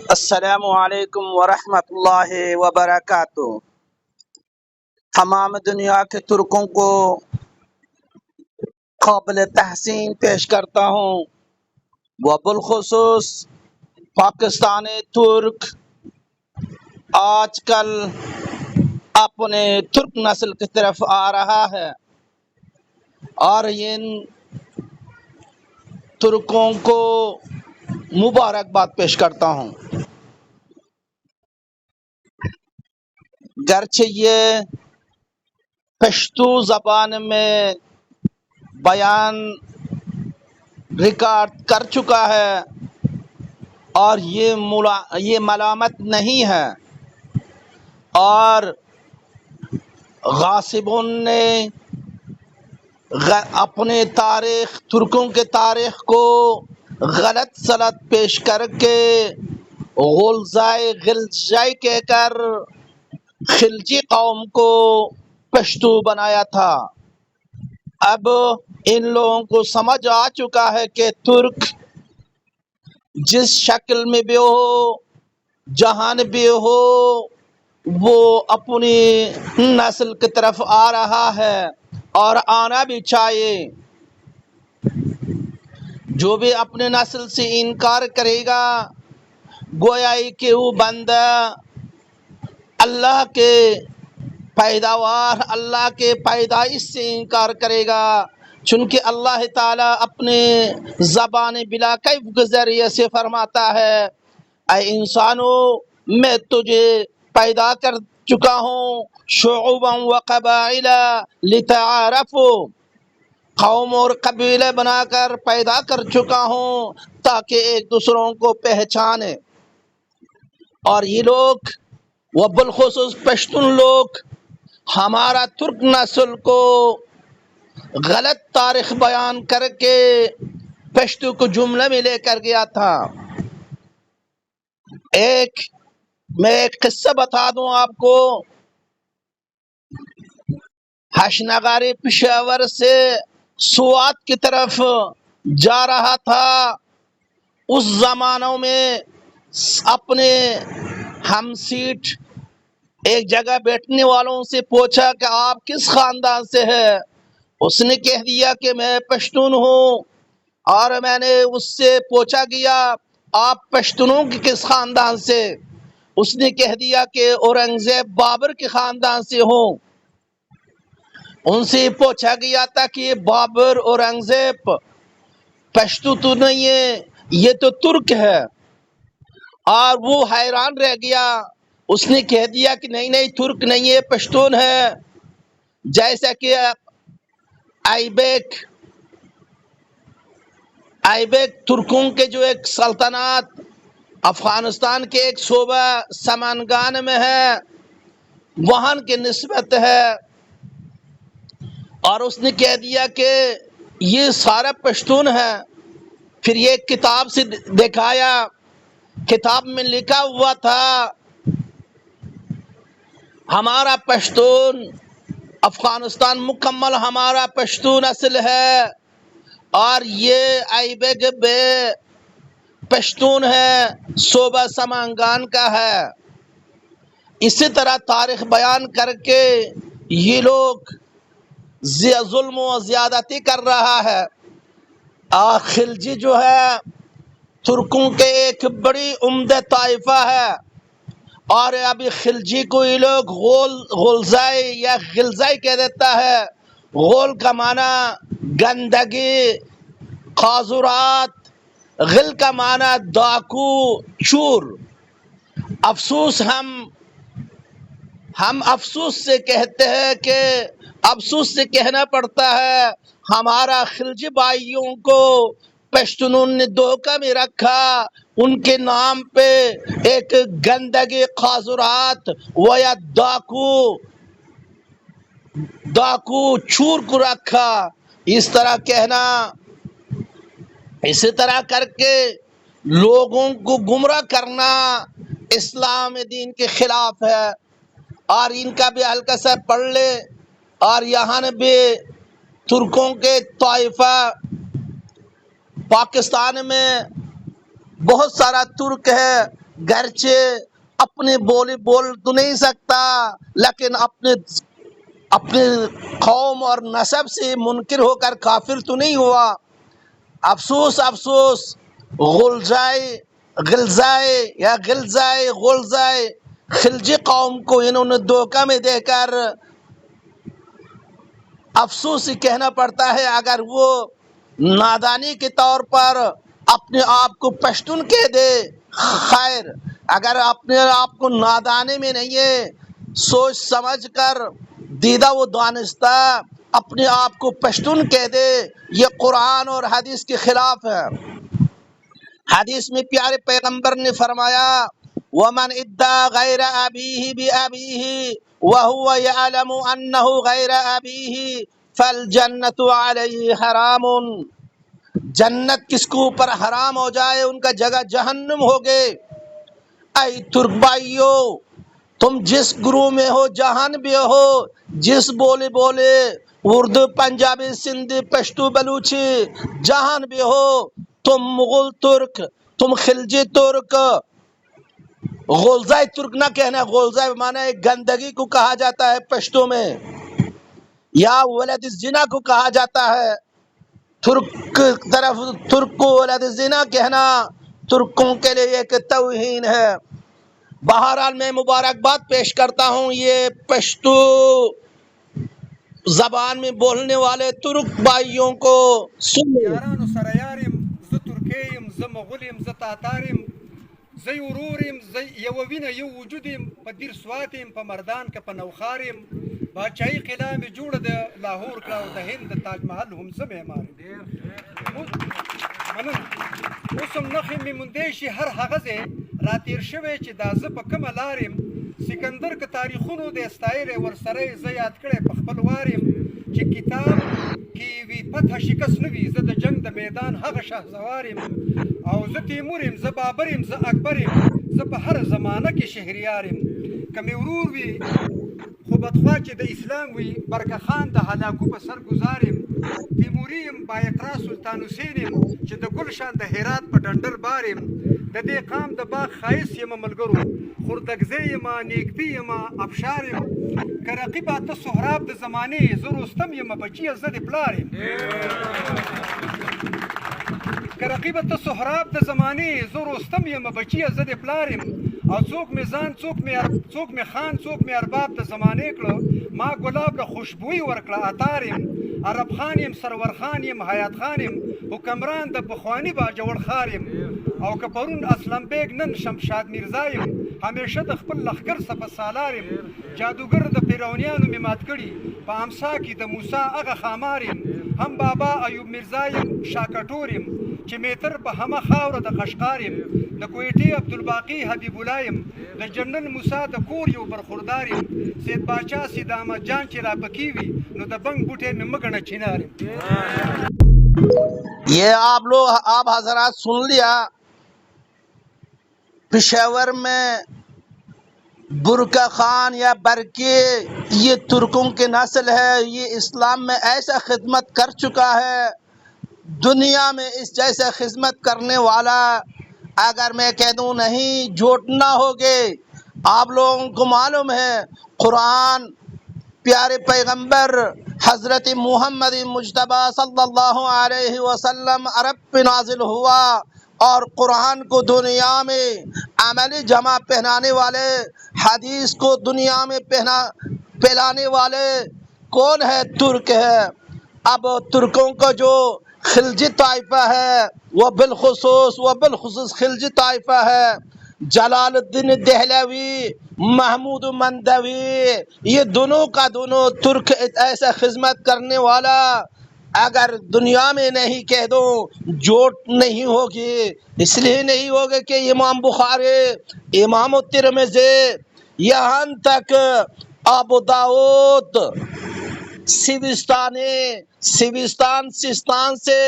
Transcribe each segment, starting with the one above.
السلام علیکم ورحمۃ اللہ وبرکاتہ۔ تمام دنیا کے ترکوں کو قابل تحسین پیش کرتا ہوں، وبالخصوص پاکستانی ترک آج کل اپنے ترک نسل کی طرف آ رہا ہے، اور ان ترکوں کو مبارکباد پیش کرتا ہوں، گرچہ یہ پشتو زبان میں بیان ریکارڈ کر چکا ہے، اور یہ ملامت نہیں ہے، اور غاصبوں نے اپنے تاریخ، ترکوں کے تاریخ کو غلط سلط پیش کر کے غلزائی کہہ کر خلجی قوم کو پشتو بنایا تھا۔ اب ان لوگوں کو سمجھ آ چکا ہے کہ ترک جس شکل میں بھی ہو، جہان بھی ہو، وہ اپنی نسل کی طرف آ رہا ہے، اور آنا بھی چاہیے۔ جو بھی اپنے نسل سے انکار کرے گا، گویا کہ وہ بندہ اللہ کے پیداوار، اللہ کے پیدائش سے انکار کرے گا، چونکہ اللہ تعالیٰ اپنے زبان بلا کیف کے ذریعے سے فرماتا ہے: اے انسانو، میں تجھے پیدا کر چکا ہوں شعوبا و قبائل لتعارفوا، قوم اور قبیلے بنا کر پیدا کر چکا ہوں تاکہ ایک دوسروں کو پہچانے۔ اور یہ لوگ، وہ بالخصوص پشتون لوگ، ہمارا ترک نسل کو غلط تاریخ بیان کر کے پشتو کو جملے میں لے کر گیا تھا۔ میں ایک قصہ بتا دوں آپ کو۔ حشنگاری پشاور سے سوات کی طرف جا رہا تھا، اس زمانوں میں اپنے ہم سیٹ ایک جگہ بیٹھنے والوں سے پوچھا کہ آپ کس خاندان سے ہے؟ اس نے کہہ دیا کہ میں پشتون ہوں، اور میں نے اس سے پوچھا گیا آپ پشتونوں کے کس خاندان سے؟ اس نے کہہ دیا کہ اورنگزیب بابر کے خاندان سے ہوں۔ ان سے پوچھا گیا تھا کہ یہ بابر اورنگزیب پشتو تو نہیں ہے، یہ تو ترک ہے، اور وہ حیران رہ گیا۔ اس نے کہہ دیا کہ نہیں ترک نہیں ہے، پشتون ہے۔ جیسا کہ ایبک ترکوں کے جو ایک سلطنت افغانستان کے ایک صوبہ سمنگان میں ہے، وہاں کے نسبت ہے، اور اس نے کہہ دیا کہ یہ سارا پشتون ہے۔ پھر یہ کتاب سے دکھایا، کتاب میں لکھا ہوا تھا ہمارا پشتون افغانستان مکمل ہمارا پشتون اصل ہے، اور یہ ایبک بے پشتون ہے، صوبہ سمنگان کا ہے۔ اسی طرح تاریخ بیان کر کے یہ لوگ ظلم و زیادتی کر رہا ہے۔ خلجی جو ہے ترکوں کے ایک بڑی عمدہ طائفہ ہے، اور ابھی خلجی کو یہ لوگ غلزائی یا غلزائی کہہ دیتا ہے۔ غول کا معنی گندگی، قاذورات، غل کا معنی ڈاکو، چور۔ افسوس، ہم افسوس سے کہتے ہیں کہ افسوس سے کہنا پڑتا ہے، ہمارا خلجی بھائیوں کو پشتونوں نے دھوکہ میں رکھا، ان کے نام پہ ایک گندگی، قاذورات و یا ڈاکو چور کو رکھا۔ اس طرح کہنا، اسی طرح کر کے لوگوں کو گمراہ کرنا اسلام دین کے خلاف ہے۔ اور ان کا بھی ہلکا سا پڑھ لے، اور یہاں بھی ترکوں کے طائفہ پاکستان میں بہت سارا ترک ہے، گرچہ اپنے بولی بول تو نہیں سکتا لیکن اپنے قوم اور نسب سے منکر ہو کر کافر تو نہیں ہوا۔ افسوس افسوس، غلزائے خلجی قوم کو انہوں نے دھوکہ میں دے کر افسوس ہی کہنا پڑتا ہے، اگر وہ نادانی کے طور پر اپنے آپ کو پشتون کہہ دے خیر، اگر اپنے آپ کو نادانے میں نہیں ہے، سوچ سمجھ کر دیدہ و دانستہ اپنے آپ کو پشتون کہہ دے، یہ قرآن اور حدیث کے خلاف ہے۔ حدیث میں پیارے پیغمبر نے فرمایا وَمَنْ اِدَّعَى غَيْرَ أَبِيهِ بِأَبِيهِ وَهُوَ يَعْلَمُ أَنَّهُ غَيْرَ أَبِيهِ فَالْجَنَّةُ عَلَيْهِ حَرَامٌ، جنت کس کو اوپر حرام ہو جائے ان کا جگہ جہنم ہوگے۔ اے ترک بھائیو، تم جس گروہ میں ہو، جہاں بھی ہو، جس بولے بولے، اردو، پنجابی، سندھی، پشتو، بلوچی، جہاں بھی ہو، تم مغل ترک، تم خلجی ترک، غلزائی ترک نہ کہنا، غلزائی معنی ایک گندگی کو کہا جاتا ہے پشتو میں، یا ولد الزنا کو کہا جاتا ہے۔ ترک طرف ترک کو ولد الزنا کہنا ترکوں کے لیے ایک توہین ہے۔ بہرحال میں مبارکباد پیش کرتا ہوں یہ پشتو زبان میں بولنے والے ترک بھائیوں کو۔ یارانو سره یارم، زه ترکی یم، زه مغول یم، زه تاتار یم، زه یې ورور یم، زه یوه وینه یو وجود یم، په دیر سوات یم، په مردان که په نوخار یم، باچایي قلعه مې جوړه د لاهور کړه او د هند د تاج محل هم زه معمار یم. مننه. اوس هم نښې مې موندی شي هر هغه ځای راتېر شوی چې دا زه په کومه لار یم. سکندر که تاریخونو دی ستایلی ورسره یې زه یاد کړی په خپل وار یم چې کتاب کې وي فتح شکست نه وي، زه د جنگ د میدان هغه شهسوار یم او زه تیمور یم، زه بابر یم، زه اکبر یم، زه په هر زمانه کې شهریار یم. که مې ورور وي خو بدخوا چې د اسلام وي، برکه خان د هلاکو په سر ګزار یم. تیموري یم، بااقرا سلطان حسین یم چې د ګلشان د هرات په ډنډر بار یم. د دې قام د باغ ښایست یم ملګرو، خوردګزی یم، نیږدي یم، ابشار یم. که رقیبه ته سهراب د زمانې، زه رستم یم بچیه زه د پلار یم. که رقیبه ته سهراب د زمانې، زه رستم یم بچیه زه د پلار یم. او څوک مې ځان، څوک مې خان، څوک مې ارباب د زمانې کړه، ما ګلاب له خوشبویي ورکړه عطار یم. عرب خان یم، سرور خان یم، حیات خان یم، حکمران د پخواني باجوړ ښار یم. او که پرون اسلم بیگ نن شمشاد میرزا یم، همیشه د خپل لښکر سپه سالار یم. جادوګر د فرعونیانو مې مات کړي، په امسا کې د موسی هغه ښامار یم. هم بابا ایوب میرزا یم، شاکټور یم چې میتر په همه خاوره د قشقار یم. د کویټې عبدالباقي حبیب الله یم، د جنرل موسی د کور یو برخوردار یم. سید باچا سید احمد جان چې راپکې وي نو د بنګ بوټی مې مه ګڼه چینار یم. یہ آپ حضرات سن لیا، پشاور میں برکا خان یا برکے یہ ترکوں کی نسل ہے، یہ اسلام میں ایسا خدمت کر چکا ہے، دنیا میں اس جیسا خدمت کرنے والا اگر میں کہہ دوں نہیں جھوٹ نہ ہوگے۔ آپ لوگوں کو معلوم ہے قرآن پیارے پیغمبر حضرت محمد مجتبی صلی اللہ علیہ وسلم عرب پہ نازل ہوا، اور قرآن کو دنیا میں عملی جمع پہنانے والے، حدیث کو دنیا میں پھیلانے والے کون ہے؟ ترک ہے۔ اب ترکوں کا جو خلجی طائفہ ہے وہ بالخصوص خلجی طائفہ ہے، جلال الدین دہلوی، محمود مندوی، یہ دونوں کا دونوں ترک ایسا خدمت کرنے والا اگر دنیا میں نہیں کہہ دوں جھوٹ نہیں ہوگی۔ اس لیے نہیں ہوگی کہ امام بخاری، امام ترمذی، یہاں تک ابو داؤد سیوستان سے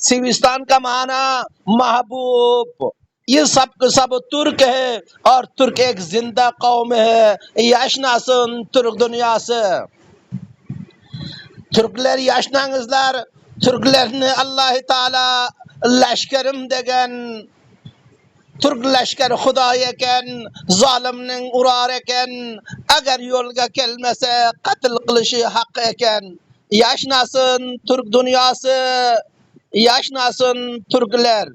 سیوستان کا معنی محبوب، یہ سب ترک ہے، اور ترک ایک زندہ قوم ہے. yaşasın Türk dünyası. Türkler yaşlanızlar. Türklerini Allah Teala leşkerim degen Türk leşkeri Huda eken, zalimnin urar eken, eğer yolga gelmese katil kılışı hak eken. Yaşnasın Türk dünyası, yaşnasın Türkler.